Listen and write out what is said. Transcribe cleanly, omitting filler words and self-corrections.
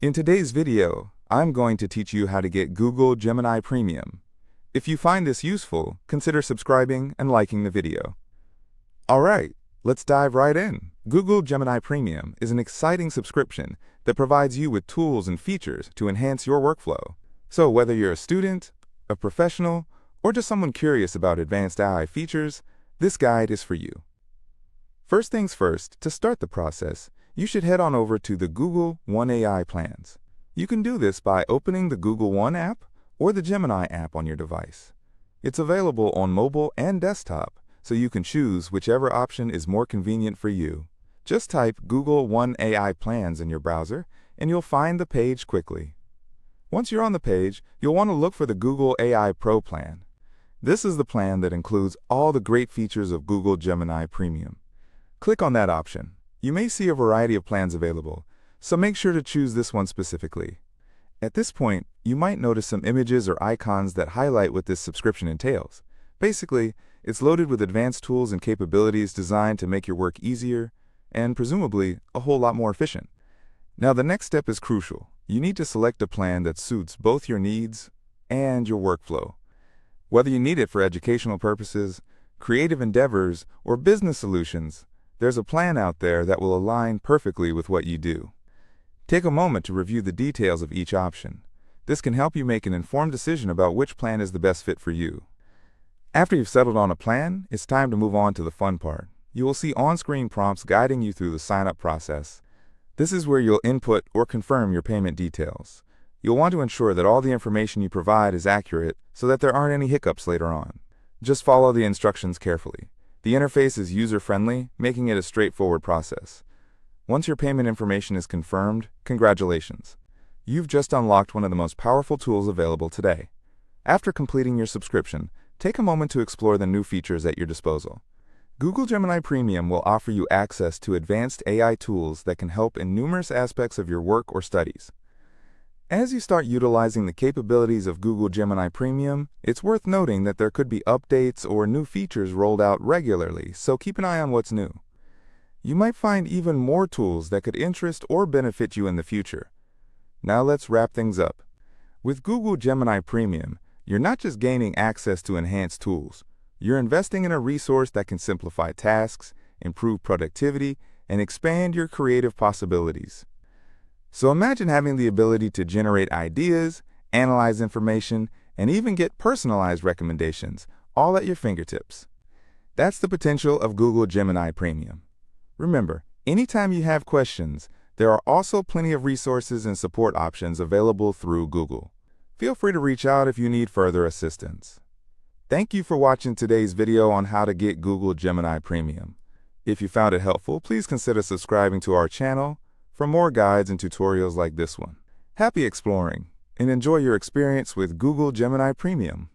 In today's video, I'm going to teach you how to get Google Gemini Premium. If you find this useful, consider subscribing and liking the video. Alright, let's dive right in. Google Gemini Premium is an exciting subscription that provides you with tools and features to enhance your workflow. So whether you're a student, a professional, or just someone curious about advanced AI features, this guide is for you. First things first, to start the process, you should head on over to the Google One AI plans. You can do this by opening the Google One app or the Gemini app on your device. It's available on mobile and desktop, so you can choose whichever option is more convenient for you. Just type Google One AI plans in your browser, and you'll find the page quickly. Once you're on the page, you'll want to look for the Google AI Pro plan. This is the plan that includes all the great features of Google Gemini Premium. Click on that option. You may see a variety of plans available, so make sure to choose this one specifically. At this point, you might notice some images or icons that highlight what this subscription entails. Basically, it's loaded with advanced tools and capabilities designed to make your work easier and, presumably, a whole lot more efficient. Now, the next step is crucial. You need to select a plan that suits both your needs and your workflow. Whether you need it for educational purposes, creative endeavors, or business solutions, there's a plan out there that will align perfectly with what you do. Take a moment to review the details of each option. This can help you make an informed decision about which plan is the best fit for you. After you've settled on a plan, it's time to move on to the fun part. You will see on-screen prompts guiding you through the sign-up process. This is where you'll input or confirm your payment details. You'll want to ensure that all the information you provide is accurate so that there aren't any hiccups later on. Just follow the instructions carefully. The interface is user-friendly, making it a straightforward process. Once your payment information is confirmed, congratulations. You've just unlocked one of the most powerful tools available today. After completing your subscription, take a moment to explore the new features at your disposal. Google Gemini Premium will offer you access to advanced AI tools that can help in numerous aspects of your work or studies. As you start utilizing the capabilities of Google Gemini Premium, it's worth noting that there could be updates or new features rolled out regularly, so keep an eye on what's new. You might find even more tools that could interest or benefit you in the future. Now let's wrap things up. With Google Gemini Premium, you're not just gaining access to enhanced tools. You're investing in a resource that can simplify tasks, improve productivity, and expand your creative possibilities. So imagine having the ability to generate ideas, analyze information, and even get personalized recommendations, all at your fingertips. That's the potential of Google Gemini Premium. Remember, anytime you have questions, there are also plenty of resources and support options available through Google. Feel free to reach out if you need further assistance. Thank you for watching today's video on how to get Google Gemini Premium. If you found it helpful, please consider subscribing to our channel for more guides and tutorials like this one. Happy exploring, and enjoy your experience with Google Gemini Premium.